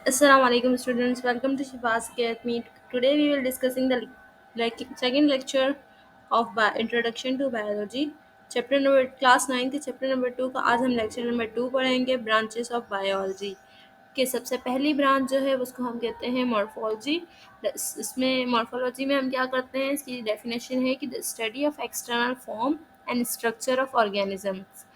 Assalamu alaikum students, welcome to Shifas Academy. Today we will discussing the second lecture of Introduction to Biology. Chapter number class 9 के chapter number 2 का आज हम lecture number 2 पढ़ेंगे, branches of biology के सबसे पहली branch जो है उसको हम कहते हैं मॉर्फोलॉजी। इसमें मॉर्फोलॉजी में हम क्या करते हैं, इसकी डेफिनेशन है कि the study of external form and structure of organisms.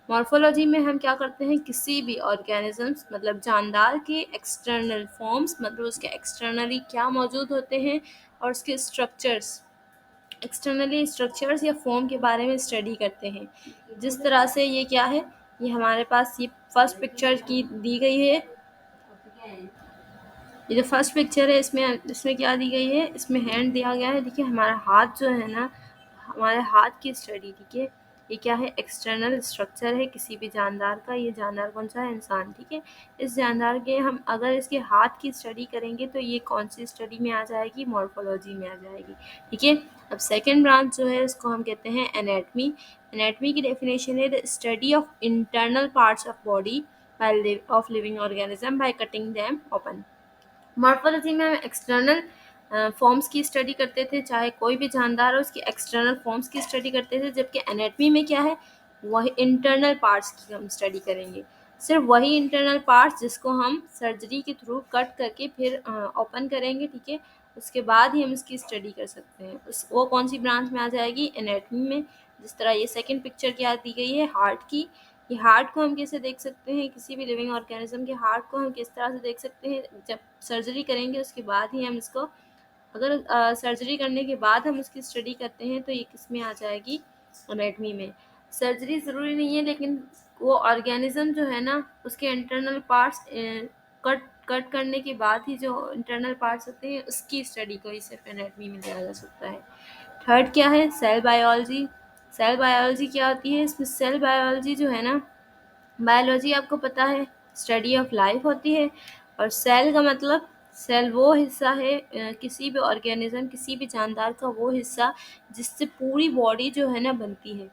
Morphology में हम क्या करते हैं, किसी भी ऑर्गेनिजम्स मतलब जानदार के एक्सटर्नल फॉर्म्स मतलब उसके एक्सटर्नली क्या मौजूद होते हैं और उसके स्ट्रक्चर्स, एक्सटर्नली स्ट्रक्चर्स या फॉर्म के बारे में स्टडी करते हैं। जिस तरह से ये क्या है, ये हमारे पास ये फर्स्ट पिक्चर की दी गई है। ये जो फर्स्ट पिक्चर है इसमें इसमें क्या दी गई है, इसमें हैंड दिया गया है। देखिए हमारा हाथ जो है ना, हमारे हाथ की स्टडी, ठीक है, ये क्या है, एक्सटर्नल स्ट्रक्चर है किसी भी जानदार का। ये जानदार कौन सा है, इंसान, ठीक है। इस जानदार के हम अगर इसके हाथ की स्टडी करेंगे तो ये कौन सी स्टडी में आ जाएगी, मॉर्फोलॉजी में आ जाएगी, ठीक है। अब सेकेंड ब्रांच जो है उसको हम कहते हैं एनेटमी। एनेटमी की डेफिनेशन है the study of internal parts of body of living organism by cutting them open. Morphology में हम एक्सटर्नल फॉर्म्स की स्टडी करते थे, चाहे कोई भी जानदार हो उसकी एक्सटर्नल फॉर्म्स की स्टडी करते थे, जबकि एनेटमी में क्या है, वही इंटरनल पार्ट्स की हम स्टडी करेंगे। सिर्फ वही इंटरनल पार्ट्स जिसको हम सर्जरी के थ्रू कट करके फिर ओपन करेंगे, ठीक है, उसके बाद ही हम इसकी स्टडी कर सकते हैं। वो कौन सी ब्रांच में आ जाएगी, एनेटमी में। जिस तरह ये सेकेंड पिक्चर क्या दी गई है, हार्ट की। ये हार्ट को हम कैसे देख सकते हैं, किसी भी लिविंग ऑर्गेनिज्म के हार्ट को हम किस तरह से देख सकते हैं, जब सर्जरी करेंगे उसके बाद ही हम इसको, अगर सर्जरी करने के बाद हम उसकी स्टडी करते हैं तो ये किस में आ जाएगी, एनाटमी में। सर्जरी ज़रूरी नहीं है, लेकिन वो ऑर्गेनिज्म जो है ना उसके इंटरनल पार्ट्स कट कट करने के बाद ही जो इंटरनल पार्ट्स होते हैं उसकी स्टडी को ही सिर्फ एनाटमी में लिया जा सकता है। थर्ड क्या है, सेल बायोलॉजी। सेल बायोलॉजी क्या होती है, इसमें सेल बायोलॉजी जो है ना, बायोलॉजी आपको पता है स्टडी ऑफ लाइफ होती है, और सेल का मतलब, सेल वो हिस्सा है किसी भी ऑर्गेनिज्म, किसी भी जानदार का वो हिस्सा जिससे पूरी बॉडी जो है ना बनती है।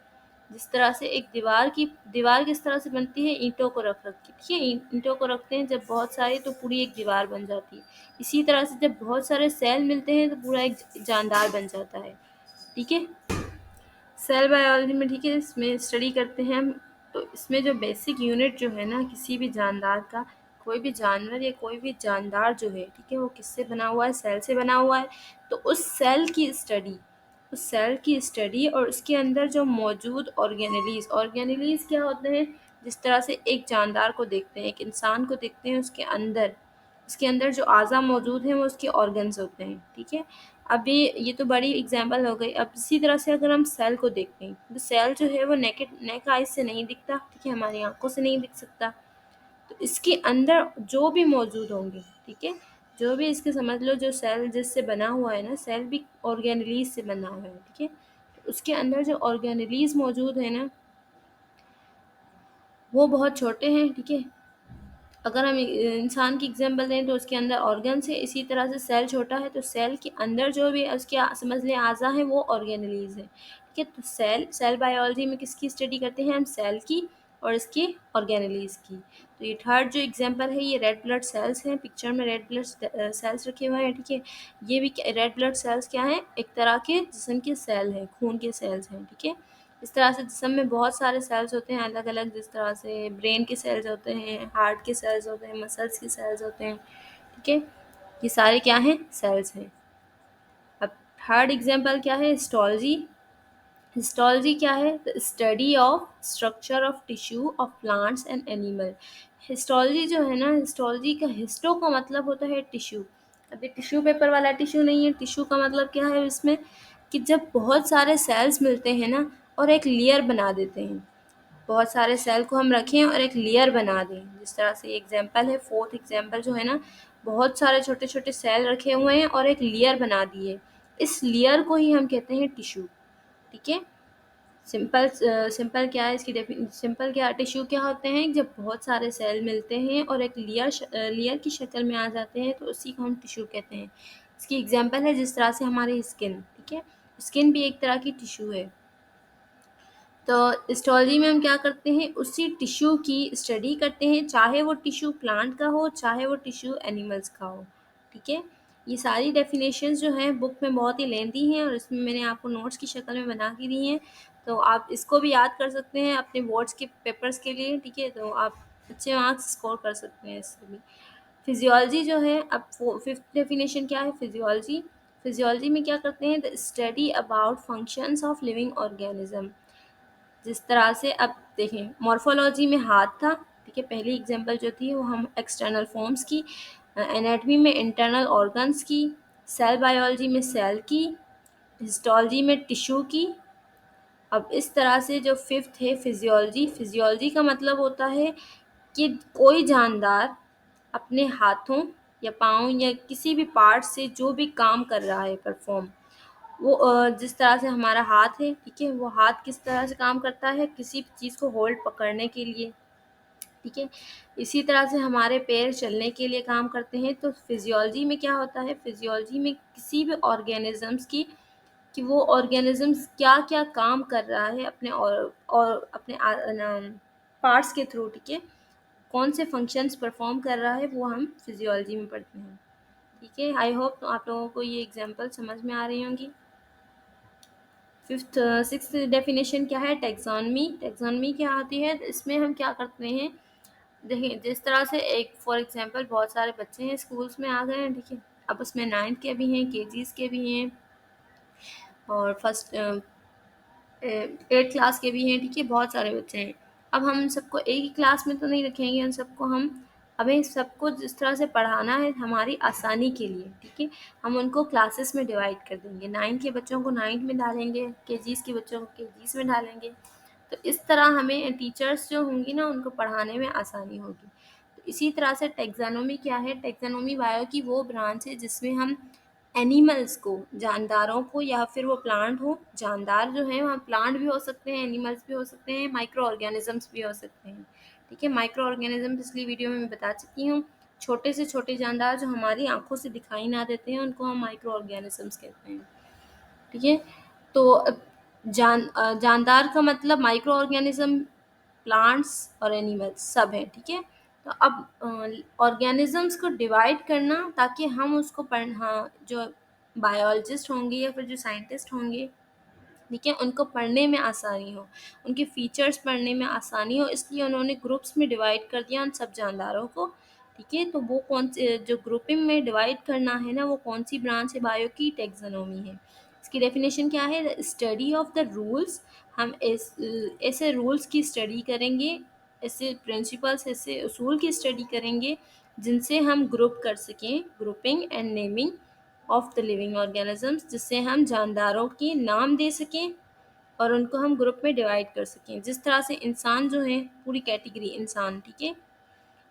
जिस तरह से एक दीवार किस तरह से बनती है, ईंटों को रख के, ठीक है, ईंटों को रखते हैं जब बहुत सारे तो पूरी एक दीवार बन जाती है। इसी तरह से जब बहुत सारे सेल मिलते हैं तो पूरा एक जानदार बन जाता है, ठीक है। सेल बायोलॉजी में, ठीक है, इसमें स्टडी करते हैं हम। तो इसमें जो बेसिक यूनिट जो है ना किसी भी जानदार का, कोई भी जानवर या कोई भी जानदार जो है, ठीक है, वो किससे बना हुआ है, सेल से बना हुआ है। तो उस सेल की स्टडी, उस सेल की स्टडी और उसके अंदर जो मौजूद ऑर्गेनेलीज क्या होते हैं, जिस तरह से एक जानदार को देखते हैं, एक इंसान को देखते हैं, उसके अंदर जो अज़ा मौजूद हैं वो उसके ऑर्गन्स होते हैं, ठीक है। अभी ये तो बड़ी एग्जांपल हो गई। अब इसी तरह से अगर हम सेल को देखते हैं तो सेल जो है वो नेक आइज से नहीं दिखता, ठीक है, हमारी आंखों से नहीं दिख सकता। तो इसके अंदर जो भी मौजूद होंगे, ठीक है, जो भी इसके समझ लो, जो सेल जिससे बना हुआ है ना, सेल भी ऑर्गेनेलीज से बना हुआ है, ठीक है। तो उसके अंदर जो ऑर्गेनेलीज मौजूद है ना वो बहुत छोटे हैं, ठीक है। अगर हम इंसान की एग्जांपल दें तो उसके अंदर ऑर्गन्स है, इसी तरह से सेल छोटा है तो सेल के अंदर जो भी उसके समझ लें आज़ा है वो ऑर्गेनेलीज है, ठीक है। तो सेल बायोलॉजी में किसकी स्टडी करते हैं हम, सेल की और इसकी ऑर्गेनेलीज की। तो ये थर्ड जो एग्जांपल है, ये रेड ब्लड सेल्स हैं, पिक्चर में रेड ब्लड सेल्स रखे हुए हैं, ठीक है। ये भी रेड ब्लड सेल्स क्या हैं, एक तरह के जिस्म के सेल हैं, खून के सेल्स हैं, ठीक है। इस तरह से जिस्म में बहुत सारे सेल्स होते हैं अलग अलग, जिस तरह से ब्रेन के सेल्स होते हैं, हार्ट के सेल्स होते हैं, मसल्स के सेल्स होते हैं, ठीक है। ये सारे क्या हैं, सेल्स हैं। अब थर्ड एग्जांपल क्या है, हिस्टोलॉजी। हिस्टोलॉजी क्या है, the study of structure of tissue of plants and animal. Histology जो है ना, हिस्टोलॉजी का हिस्टो का मतलब होता है टिश्यू। अभी टिश्यू पेपर वाला टिश्यू नहीं है, टिश्यू का मतलब क्या है इसमें, कि जब बहुत सारे सेल्स मिलते हैं ना और एक लेयर बना देते हैं, बहुत सारे सेल को हम रखें और एक लेयर बना दें। जिस तरह से एग्जांपल है, फोर्थ एग्जांपल जो है ना, बहुत सारे छोटे छोटे सेल रखे हुए हैं और एक लेयर बना दी है, इस लेयर को ही हम कहते हैं टिश्यू, ठीक है। सिंपल क्या है इसकी सिंपल क्या, टिश्यू क्या होते हैं, जब बहुत सारे सेल मिलते हैं और एक लेयर की शक्ल में आ जाते हैं तो उसी को हम टिश्यू कहते हैं। इसकी एग्जांपल है जिस तरह से हमारी स्किन, ठीक है, स्किन भी एक तरह की टिश्यू है। तो हिस्टोलॉजी में हम क्या करते हैं, उसी टिश्यू की स्टडी करते हैं, चाहे वो टिश्यू प्लांट का हो, चाहे वो टिश्यू एनिमल्स का हो। ठीक है, ये सारी डेफिनेशंस जो हैं बुक में बहुत ही लेंथी हैं और इसमें मैंने आपको नोट्स की शक्ल में बना के दी हैं, तो आप इसको भी याद कर सकते हैं अपने बोर्ड्स के पेपर्स के लिए। ठीक है, तो आप अच्छे मार्क्स स्कोर कर सकते हैं इससे भी। फिजियोलॉजी जो है, अब वो फिफ्थ डेफिनेशन क्या है, फिजियोलॉजी। फिजियोलॉजी में क्या करते हैं, the study about functions of living organism. जिस तरह से अब देखें, मॉर्फोलॉजी में हाथ था, ठीक है, पहली एग्जांपल जो थी वो हम एक्सटर्नल फॉर्म्स की, एनाटमी में इंटरनल ऑर्गन्स की, सेल बायोलॉजी में सेल की, हिस्टोलॉजी में टिश्यू की। अब इस तरह से जो फिफ्थ है फिजियोलॉजी, फिजियोलॉजी का मतलब होता है कि कोई जानदार अपने हाथों या पाँव या किसी भी पार्ट से जो भी काम कर रहा है परफॉर्म, वो जिस तरह से हमारा हाथ है, ठीक है, वो हाथ किस तरह से काम करता है, किसी चीज़ को होल्ड पकड़ने के लिए। ठीक है, इसी तरह से हमारे पैर चलने के लिए काम करते हैं। तो फिजियोलॉजी में क्या होता है, फिजियोलॉजी में किसी भी ऑर्गेनिजम्स की, कि वो ऑर्गेनिजम्स क्या क्या काम कर रहा है अपने और अपने पार्ट्स के थ्रू। ठीक है, कौन से फंक्शंस परफॉर्म कर रहा है वो हम फिजियोलॉजी में पढ़ते हैं। ठीक है, आई होप आप लोगों को ये एग्जांपल समझ में आ रही होंगी। फिफ्थ सिक्स्थ डेफिनेशन क्या है, टेक्सोनमी। टेक्सोनमी क्या आती है, इसमें हम क्या करते हैं, देखिए जिस तरह से एक फॉर एग्जांपल बहुत सारे बच्चे हैं स्कूल्स में आ गए हैं, ठीक है, अब उसमें 9th के भी हैं, केजीज के भी हैं और फर्स्ट 8th क्लास के भी हैं। ठीक है, बहुत सारे बच्चे हैं। अब हम सबको एक ही क्लास में तो नहीं रखेंगे, उन सबको हमें सबको जिस तरह से पढ़ाना है हमारी आसानी के लिए, ठीक है, हम उनको क्लासेस में डिवाइड कर देंगे। 9th के बच्चों को 9th में डालेंगे, केजीज के बच्चों को केजीज में डालेंगे। तो इस तरह हमें टीचर्स जो होंगी ना उनको पढ़ाने में आसानी होगी। तो इसी तरह से टेक्सोनोमी क्या है, टेक्सोनोमी बायो की वो ब्रांच है जिसमें हम एनिमल्स को, जानदारों को, या फिर वो प्लांट हो, जानदार जो है वहाँ प्लांट भी हो सकते हैं, एनिमल्स भी हो सकते हैं, माइक्रो ऑर्गेनिजम्स भी हो सकते हैं। ठीक है, माइक्रो ऑर्गेनिज्म पिछली वीडियो में मैं बता चुकी हूँ, छोटे से छोटे जानदार जो हमारी आंखों से दिखाई ना देते हैं उनको हम माइक्रो ऑर्गेनिजम्स कहते हैं। ठीक है, तो जानदार का मतलब माइक्रो ऑर्गेनिज्म, प्लांट्स और एनिमल्स सब हैं। ठीक है, तो अब ऑर्गेनिजम्स को डिवाइड करना ताकि हम उसको पढ़, हाँ, जो बायोलॉजिस्ट होंगे या फिर जो साइंटिस्ट होंगे, ठीक है, उनको पढ़ने में आसानी हो, उनके फीचर्स पढ़ने में आसानी हो, इसलिए उन्होंने ग्रुप्स में डिवाइड कर दिया उन सब जानदारों को। ठीक है, तो वो कौन से जो ग्रुपिंग में डिवाइड करना है ना, वो कौन सी ब्रांच है बायो की, टेक्सोनोमी है। इसकी डेफिनेशन क्या है, स्टडी ऑफ द रूल्स। हम ऐसे रूल्स की स्टडी करेंगे, ऐसे प्रिंसिपल्स, ऐसे उसूल की स्टडी करेंगे जिनसे हम ग्रुप कर सकें, grouping and naming of the living organisms, जिससे हम जानदारों के नाम दे सकें और उनको हम ग्रुप में डिवाइड कर सकें। जिस तरह से इंसान जो है, पूरी कैटेगरी इंसान, ठीक है,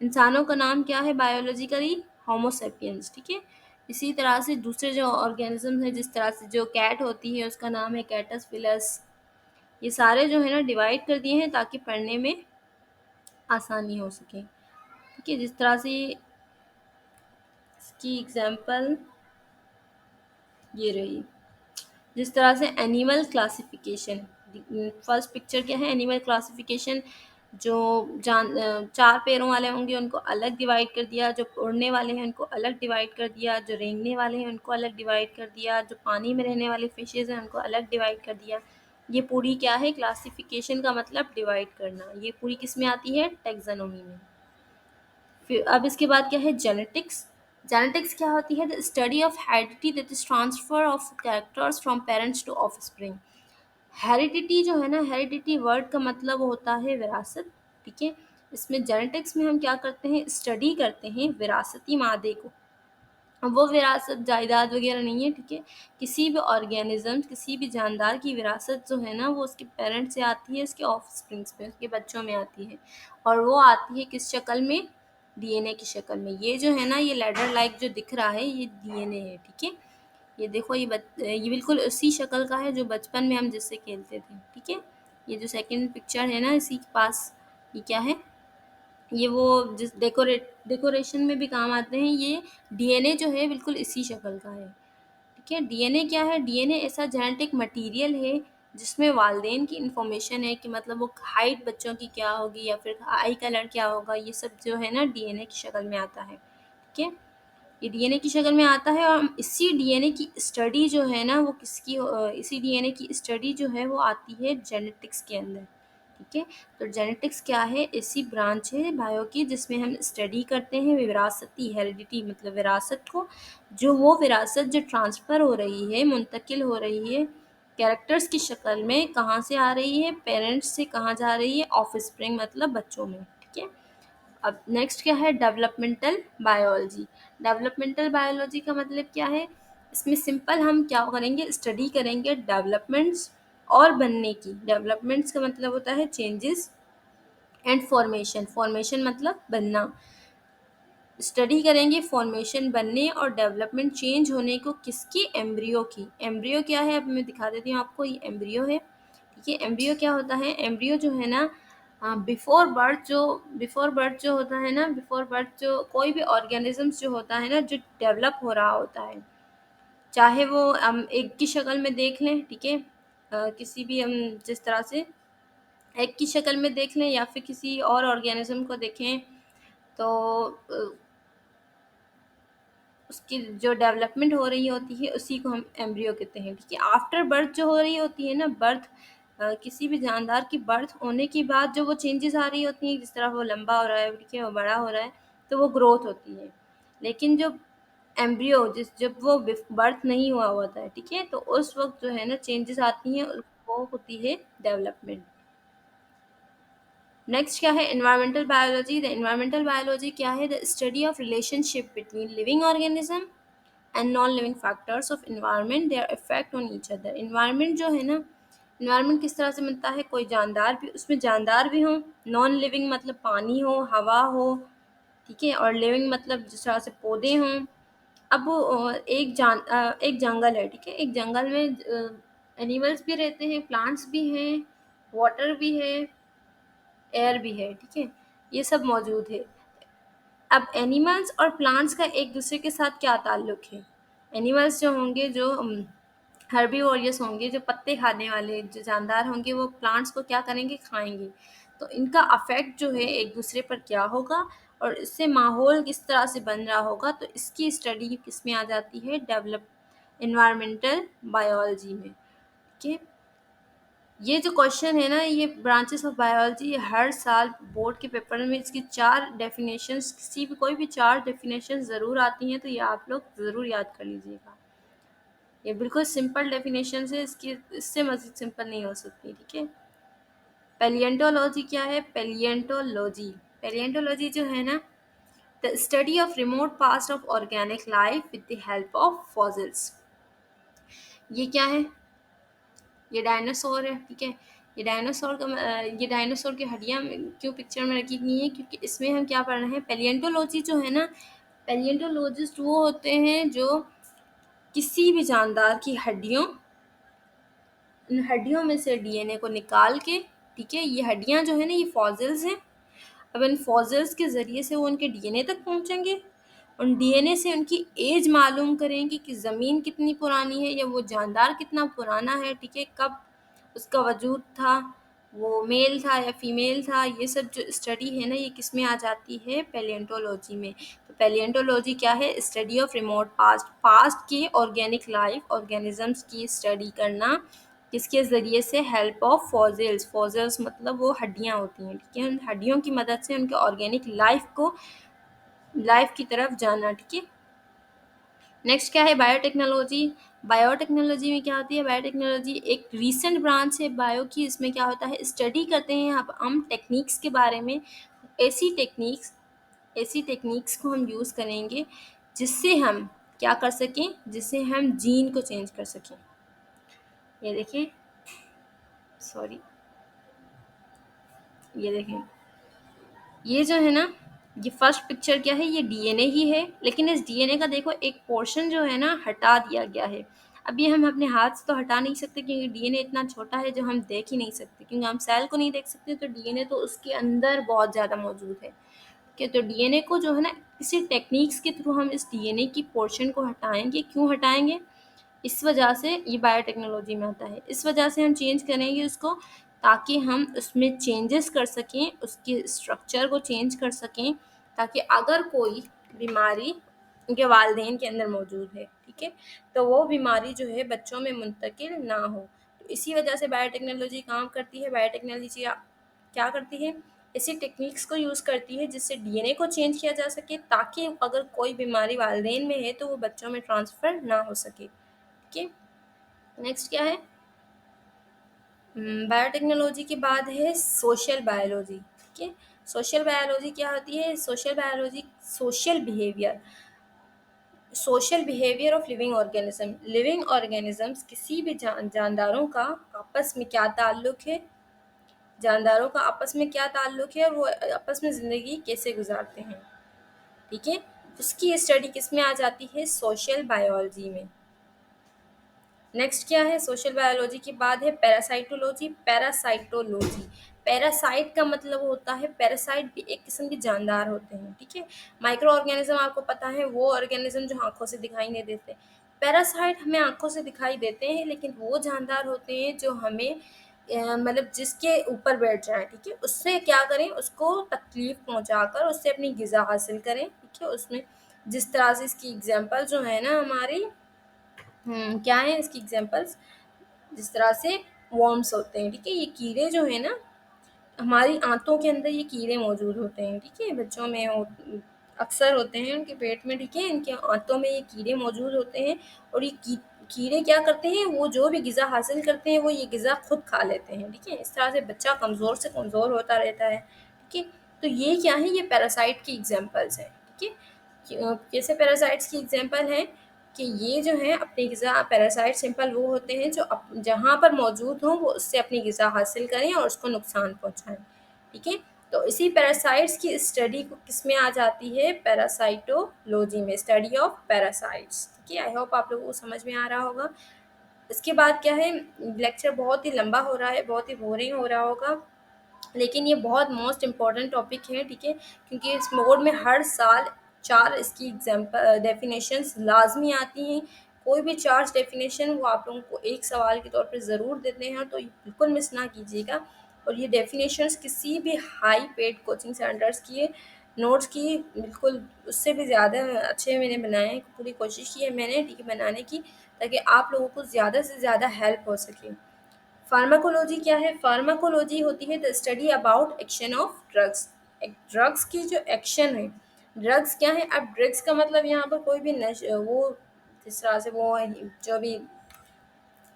इंसानों का नाम क्या है बायोलॉजिकली, होमोसेपियंस। ठीक है, इसी तरह से दूसरे जो ऑर्गेनिज्म है, जिस तरह से जो कैट होती है उसका नाम है कैटस फिलस, ये सारे जो है ना डिवाइड कर दिए हैं ताकि पढ़ने में आसानी हो सके। ठीक है, जिस तरह से इसकी एग्जांपल ये रही, जिस तरह से एनिमल क्लासिफिकेशन, फर्स्ट पिक्चर क्या है, एनिमल क्लासिफिकेशन, जो चार पैरों वाले होंगे उनको अलग डिवाइड कर दिया, जो उड़ने वाले हैं उनको अलग डिवाइड कर दिया, जो रेंगने वाले हैं उनको अलग डिवाइड कर दिया, जो पानी में रहने वाले फिशेज हैं उनको अलग डिवाइड कर दिया। ये पूरी क्या है, क्लासिफिकेशन का मतलब डिवाइड करना, ये पूरी किस में आती है, टेक्सोनोमी में। फिर अब इसके बाद क्या है, जेनेटिक्स। जेनेटिक्स क्या होती है, the study of heredity, that is transfer of characters from parents to offspring. Heredity जो है ना, हेरिडिटी वर्ड का मतलब होता है विरासत। ठीक है, इसमें जेनेटिक्स में हम क्या करते हैं, स्टडी करते हैं विरासती मादे को। अब वो विरासत जायदाद वगैरह नहीं है, ठीक है, किसी भी ऑर्गेनिज्म, किसी भी जानदार की विरासत जो है ना वो उसके पेरेंट्स से आती है, उसके ऑफस्प्रिंग्स में, उसके बच्चों में आती है, और वो आती है किस शक्ल में, डीएनए की शक्ल में। ये जो है ना, ये लेडर लाइक जो दिख रहा है ये डीएनए है। ठीक है, ये देखो, ये बिल्कुल उसी शक्ल का है जो बचपन में हम जिससे खेलते थे। ठीक है, ये जो सेकंड पिक्चर है ना इसी के पास, ये क्या है, ये वो जिस डेकोरेशन में भी काम आते हैं, ये डीएनए जो है बिल्कुल इसी शक्ल का है। ठीक है, डीएनए क्या है, डीएनए ऐसा जेनेटिक मटेरियल है जिसमें वालिदैन की इन्फॉर्मेशन है कि मतलब वो हाइट बच्चों की क्या होगी या फिर आई कलर क्या होगा, ये सब जो है ना डीएनए की शक्ल में आता है। ठीक है, ये डीएनए की शक्ल में आता है और इसी डीएनए की स्टडी जो है ना वो इसी डीएनए की स्टडी जो है वो आती है जेनेटिक्स के अंदर। ठीक है, तो जेनेटिक्स क्या है, ऐसी ब्रांच है बायो की जिसमें हम स्टडी करते हैं विरासती हेरिडिटी मतलब विरासत को, जो वो विरासत जो ट्रांसफ़र हो रही है, मुंतकिल हो रही है कैरेक्टर्स की शक्ल में, कहाँ से आ रही है, पेरेंट्स से कहाँ जा रही है, ऑफस्प्रिंग मतलब बच्चों में। ठीक है, अब नेक्स्ट क्या है, डेवलपमेंटल बायोलॉजी। डेवलपमेंटल बायोलॉजी का मतलब क्या है, इसमें सिंपल हम क्या करेंगे, स्टडी करेंगे डेवलपमेंट्स और बनने की। डेवलपमेंट्स का मतलब होता है चेंजेस एंड फॉर्मेशन, फॉर्मेशन मतलब बनना। स्टडी करेंगे फॉर्मेशन बनने और डेवलपमेंट चेंज होने को किसकी, एम्ब्रियो की। एम्ब्रियो क्या है, अब मैं दिखा देती हूँ आपको, ये एम्ब्रियो है। ठीक है, एम्ब्रियो क्या होता है, एम्ब्रियो जो है ना बिफोर बर्थ जो होता है ना, बिफोर बर्थ जो कोई भी ऑर्गेनिजम्स जो होता है ना जो डेवलप हो रहा होता है, चाहे वो हम एग की शक्ल में देख लें। ठीक है, किसी भी हम जिस तरह से एग की शक्ल में देख लें या फिर किसी और ऑर्गेनिज्म को देखें, तो उसकी जो डेवलपमेंट हो रही होती है उसी को हम एम्ब्रियो कहते हैं। ठीक है, आफ्टर बर्थ जो हो रही होती है ना, बर्थ किसी भी जानदार की बर्थ होने के बाद जो वो चेंजेस आ रही होती हैं, जिस तरह वो लंबा हो रहा है, ठीक है, वो बड़ा हो रहा है, तो वो ग्रोथ होती है। लेकिन जो एम्ब्रियो जब वो बर्थ नहीं हुआ होता है, ठीक है, तो उस वक्त जो है ना चेंजेस आती हैं, वो होती है डेवलपमेंट। नेक्स्ट क्या है, environmental biology. The environmental biology क्या है, the study of relationship between living organism and non living factors of environment, their effect on each other. Environment जो है ना, एनवायरनमेंट किस तरह से बनता है, कोई जानदार भी, उसमें जानदार भी हों, नॉन लिविंग मतलब पानी हो, हवा हो, ठीक है, और लिविंग मतलब जिस तरह से पौधे हों। अब एक जंगल है, ठीक है, एक जंगल में एनिमल्स भी रहते हैं, प्लांट्स भी हैं, वाटर भी है, एयर भी है। ठीक है, ये सब मौजूद है। अब एनिमल्स और प्लांट्स का एक दूसरे के साथ क्या ताल्लुक है, एनिमल्स जो होंगे जो हर्बीवोरियस होंगे, जो पत्ते खाने वाले जो जानदार होंगे, वो प्लांट्स को क्या करेंगे, खाएंगे। तो इनका अफेक्ट जो है एक दूसरे पर क्या होगा और इससे माहौल किस तरह से बन रहा होगा, तो इसकी स्टडी किस में आ जाती है, डेवलप एनवायरमेंटल बायोलॉजी में। ठीक है, ये जो क्वेश्चन है ना, ये ब्रांचेस ऑफ बायोलॉजी, हर साल बोर्ड के पेपर में इसकी 4 डेफिनेशंस, कोई भी 4 डेफिनेशंस ज़रूर आती हैं, तो ये आप लोग ज़रूर याद कर लीजिएगा। ये बिल्कुल सिंपल डेफिनेशन है, इसकी इससे मज़ीद सिंपल नहीं हो सकती। ठीक है, पैलिएंटोलॉजी क्या है, पैलिएंटोलॉजी जो है ना, the study of remote past of organic life with the help of fossils. ये क्या है, ये डायनासोर है। ठीक है, ये डायनासोर की हड्डियाँ क्यों पिक्चर में रखी गई हैं, क्योंकि इसमें हम क्या पढ़ रहे हैं, पैलिएंटोलॉजी जो है ना, पैलिएंटोलॉजिस्ट वो होते हैं जो किसी भी जानदार की हड्डियों, इन हड्डियों में से डीएनए को निकाल के, ठीक है, ये हड्डियाँ जो है ना, ये फॉसिल्स हैं। अब इन फॉसिल्स के ज़रिए से वो उनके डीएनए तक पहुँचेंगे, उन डीएनए से उनकी एज मालूम करेंगे कि ज़मीन कितनी पुरानी है या वो जानदार कितना पुराना है। ठीक है, कब उसका वजूद था, वो मेल था या फीमेल था, ये सब जो स्टडी है ना, ये किस में आ जाती है, पैलिएंटोलॉजी में। तो पैलिएंटोलॉजी क्या है, स्टडी ऑफ रिमोट पास्ट के ऑर्गेनिक लाइफ ऑर्गेनिजम्स की स्टडी करना, किसके ज़रिए से, हेल्प ऑफ फॉसिल्स मतलब वो हड्डियाँ होती हैं। ठीक है, उन हड्डियों की मदद से उनके ऑर्गेनिक लाइफ की तरफ जाना। ठीक है, नेक्स्ट क्या है, बायोटेक्नोलॉजी। बायोटेक्नोलॉजी में क्या होती है, बायोटेक्नोलॉजी एक रीसेंट ब्रांच है बायो की। इसमें क्या होता है, स्टडी करते हैं अब हम टेक्निक्स के बारे में, ऐसी टेक्निक्स को हम यूज़ करेंगे जिससे हम क्या कर सकें, जिससे हम जीन को चेंज कर सकें। ये देखें, सॉरी, ये देखें, ये जो है ना, ये फर्स्ट पिक्चर क्या है, ये डीएनए ही है, लेकिन इस डीएनए का देखो एक पोर्शन जो है ना हटा दिया गया है। अब ये हम अपने हाथ से तो हटा नहीं सकते, क्योंकि डीएनए इतना छोटा है जो हम देख ही नहीं सकते, क्योंकि हम सेल को नहीं देख सकते, तो डीएनए तो उसके अंदर बहुत ज़्यादा मौजूद है। कि तो डीएनए को जो है ना, किसी टेक्निक्स के थ्रू हम इस डीएनए की पोर्शन को हटाएंगे। क्यों हटाएंगे, इस वजह से ये बायोटेक्नोलॉजी में आता है। इस वजह से हम चेंज करेंगे उसको, ताकि हम उसमें चेंजेस कर सकें, उसके स्ट्रक्चर को चेंज कर सकें, ताकि अगर कोई बीमारी उनके वालिदैन के अंदर मौजूद है, ठीक है, तो वो बीमारी जो है बच्चों में मुंतकिल ना हो। तो इसी वजह से बायोटेक्नोलॉजी काम करती है। बायोटेक्नोलॉजी क्या करती है, ऐसी टेक्निक्स को यूज़ करती है जिससे डीएनए को चेंज किया जा सके, ताकि अगर कोई बीमारी वालिदैन में है तो वो बच्चों में ट्रांसफ़र ना हो सके। ठीक है, नेक्स्ट क्या है, बायोटेक्नोलॉजी के बाद है सोशल बायोलॉजी। ठीक है, सोशल बायोलॉजी क्या होती है, social biology social behaviour of living organisms, किसी भी जानदारों का आपस में क्या ताल्लुक है, जानदारों का आपस में क्या ताल्लुक है और वो आपस में ज़िंदगी कैसे गुजारते हैं। ठीक है, उसकी स्टडी किस में आ जाती है, सोशल बायोलॉजी में। नेक्स्ट क्या है, सोशल बायोलॉजी के बाद है पैरासाइटोलॉजी। पैरासाइट का मतलब होता है, पैरासाइट भी एक किस्म के जानदार होते हैं। ठीक है, माइक्रो ऑर्गेनिज्म आपको पता है, वो ऑर्गेनिज्म जो आंखों से दिखाई नहीं देते। पैरासाइट हमें आंखों से दिखाई देते हैं, लेकिन वो जानदार होते हैं जो हमें मतलब जिसके ऊपर बैठ जाए। ठीक है, उससे क्या करें, उसको तकलीफ पहुंचाकर उससे अपनी ग़िज़ा हासिल करें। ठीक है, उसमें जिस तरह से इसकी एग्जांपल जो है ना हमारी, क्या है इसकी एग्जांपल्स, जिस तरह से वॉर्म्स होते हैं। ठीक है, ये कीड़े जो है ना, हमारी आंतों के अंदर ये कीड़े मौजूद होते हैं। ठीक है, बच्चों में अक्सर होते हैं उनके पेट में। ठीक है, इनके आंतों में ये कीड़े मौजूद होते हैं, और ये कीड़े क्या करते हैं, वो जो भी ग़िज़ा हासिल करते हैं वो ये ग़िज़ा खुद खा लेते हैं। ठीक है, इस तरह से बच्चा कमज़ोर से कमज़ोर होता रहता है। ठीक है, तो ये क्या है, ये पैरासाइट की एग्जांपल्स हैं। ठीक है, कैसे पैरासाइट्स की एग्जांपल है कि ये जो है अपनी ग़िज़ा, पैरासाइट सिंपल वो होते हैं जो जहाँ पर मौजूद हों वो उससे अपनी ग़िज़ा हासिल करें और उसको नुकसान पहुँचाएं। ठीक है, तो इसी पैरासाइट्स की स्टडी को किस में आ जाती है, पैरासाइटोलॉजी में, स्टडी ऑफ पैरासाइट्स। ठीक है, आई होप आप लोगों को समझ में आ रहा होगा। इसके बाद क्या है, लेक्चर बहुत ही लंबा हो रहा है, बहुत ही बोरिंग हो रहा होगा, लेकिन ये बहुत मोस्ट इम्पॉर्टेंट टॉपिक है। ठीक है, क्योंकि इस मोड में हर साल 4 इसकी एग्जाम्पल डेफिनेशंस लाजमी आती हैं। कोई भी 4 डेफिनेशन वो आप लोगों को एक सवाल के तौर पे ज़रूर देते हैं, तो ये बिल्कुल मिस ना कीजिएगा। और ये डेफिनेशंस किसी भी हाई पेड कोचिंग सेंटर्स की नोट्स की बिल्कुल उससे भी ज़्यादा अच्छे मैंने बनाए हैं, पूरी कोशिश की है मैंने, ठीक है, बनाने की, ताकि आप लोगों को ज़्यादा से ज़्यादा हेल्प हो सके। फार्माकोलॉजी क्या है, फार्माकोलॉजी होती है the study about action of drugs. Drugs की जो एक्शन है, ड्रग्स क्या है, अब ड्रग्स का मतलब यहाँ पर कोई भी वो जिस तरह से वो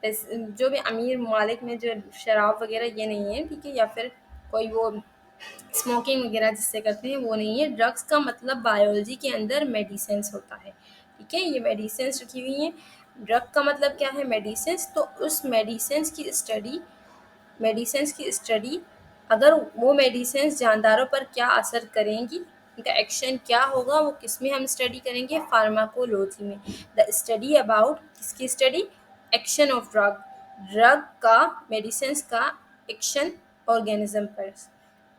जो भी अमीर ममालिक में जो शराब वगैरह ये नहीं है। ठीक है, या फिर कोई वो स्मोकिंग वगैरह जिससे करते हैं वो नहीं है। ड्रग्स का मतलब बायोलॉजी के अंदर मेडिसिन्स होता है। ठीक है, ये मेडिसिन्स रखी हुई हैं। ड्रग का मतलब क्या है, मेडिसिन्स। तो उस मेडिसिन्स की स्टडी, अगर वो मेडिसिन्स जानदारों पर क्या असर करेंगी, उनका एक्शन क्या होगा, वो किस में हम स्टडी करेंगे, फार्माकोलॉजी में। द स्टडी अबाउट, किसकी स्टडी, एक्शन ऑफ ड्रग का, मेडिसिन्स का एक्शन ऑर्गेनिज्म पर।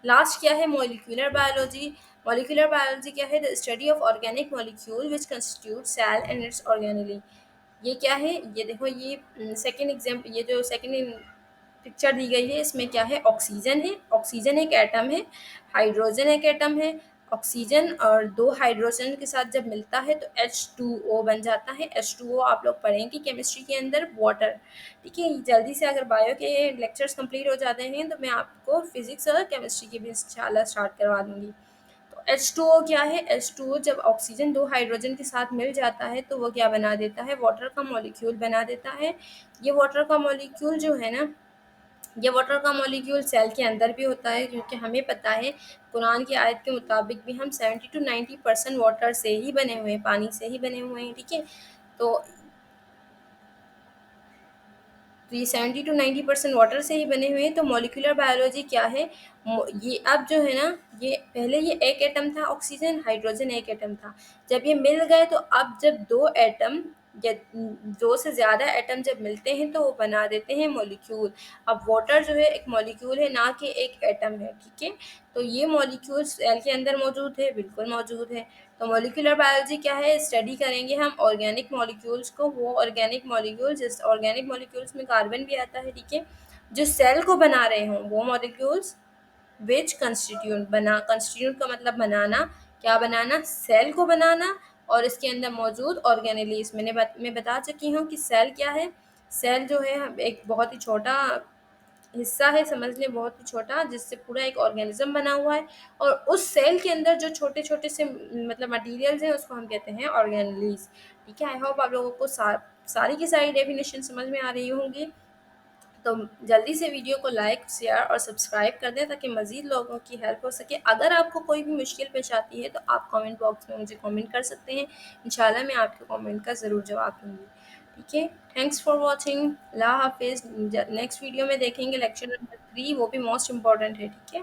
लास्ट क्या है, मॉलिक्यूलर बायोलॉजी। मॉलिक्यूलर बायोलॉजी क्या है, the study of organic molecule which constitute cell and its organelle. ये क्या है, ये देखो, ये सेकंड एग्जाम्पल, ये जो सेकंड पिक्चर दी गई है इसमें क्या है, ऑक्सीजन है। ऑक्सीजन एक एटम है, हाइड्रोजन एक एटम है। ऑक्सीजन और 2 हाइड्रोजन के साथ जब मिलता है तो H2O बन जाता है। H2O आप लोग पढ़ेंगे केमिस्ट्री के अंदर, वाटर। ठीक है, जल्दी से अगर बायो के लेक्चर्स कंप्लीट हो जाते हैं तो मैं आपको फिजिक्स और केमिस्ट्री के भी इंशाल्लाह स्टार्ट करवा दूँगी। तो H2O क्या है, H2O जब ऑक्सीजन 2 हाइड्रोजन के साथ मिल जाता है तो वो क्या बना देता है, वाटर का मॉलिक्यूल बना देता है। ये वाटर का मॉलिक्यूल जो है ना, ये वाटर का मॉलिक्यूल सेल के अंदर भी होता है, क्योंकि हमें पता है कुरान की आयत के मुताबिक भी हम 70 to 90% वाटर से ही बने हुए हैं, पानी से ही बने हुए हैं। ठीक है, तो ये 70 to 90% वाटर से ही बने हुए हैं। तो मॉलिक्यूलर बायोलॉजी क्या है, ये अब जो है ना, ये पहले ये एक एटम था, ऑक्सीजन हाइड्रोजन एक एटम था। जब ये मिल गए तो अब जब 2 एटम या 2 से ज़्यादा एटम जब मिलते हैं तो वो बना देते हैं मॉलिक्यूल। अब वाटर जो है एक मॉलिक्यूल है, ना कि एक एटम है, ठीक है। तो ये मॉलिक्यूल सेल के अंदर मौजूद है, बिल्कुल मौजूद है। तो मॉलिक्यूलर बायोलॉजी क्या है, स्टडी करेंगे हम ऑर्गेनिक मॉलिक्यूल्स को, वो ऑर्गेनिक मॉलिक्यूल्स, जिस ऑर्गेनिक मॉलिक्यूल्स में कार्बन भी आता है, ठीक है, जो सेल को बना रहे हों वो मॉलिक्यूल्स विच कंस्टिट्यूट बना, कंस्टिट्यूट का मतलब बनाना, क्या बनाना, सेल को बनाना, और इसके अंदर मौजूद ऑर्गेनेलीज। मैं बता चुकी हूँ कि सेल क्या है। सेल जो है एक बहुत ही छोटा हिस्सा है, समझ लें, बहुत ही छोटा, जिससे पूरा एक ऑर्गेनिज्म बना हुआ है, और उस सेल के अंदर जो छोटे छोटे से मतलब मटेरियल्स हैं उसको हम कहते हैं ऑर्गेनेलीज, ठीक है। आई होप आप लोगों को सारी की सारी डेफिनेशन समझ में आ रही होंगी। तो जल्दी से वीडियो को लाइक, शेयर और सब्सक्राइब कर दें ताकि मज़ीद लोगों की हेल्प हो सके। अगर आपको कोई भी मुश्किल पेश आती है तो आप कमेंट बॉक्स में मुझे कमेंट कर सकते हैं। इंशाल्लाह मैं आपके कमेंट का ज़रूर जवाब दूँगी, ठीक है। Thanks for watching. अल्लाह हाफिज़। नेक्स्ट वीडियो में देखेंगे लेक्चर नंबर 3, वो भी मोस्ट इम्पॉर्टेंट है, ठीक है।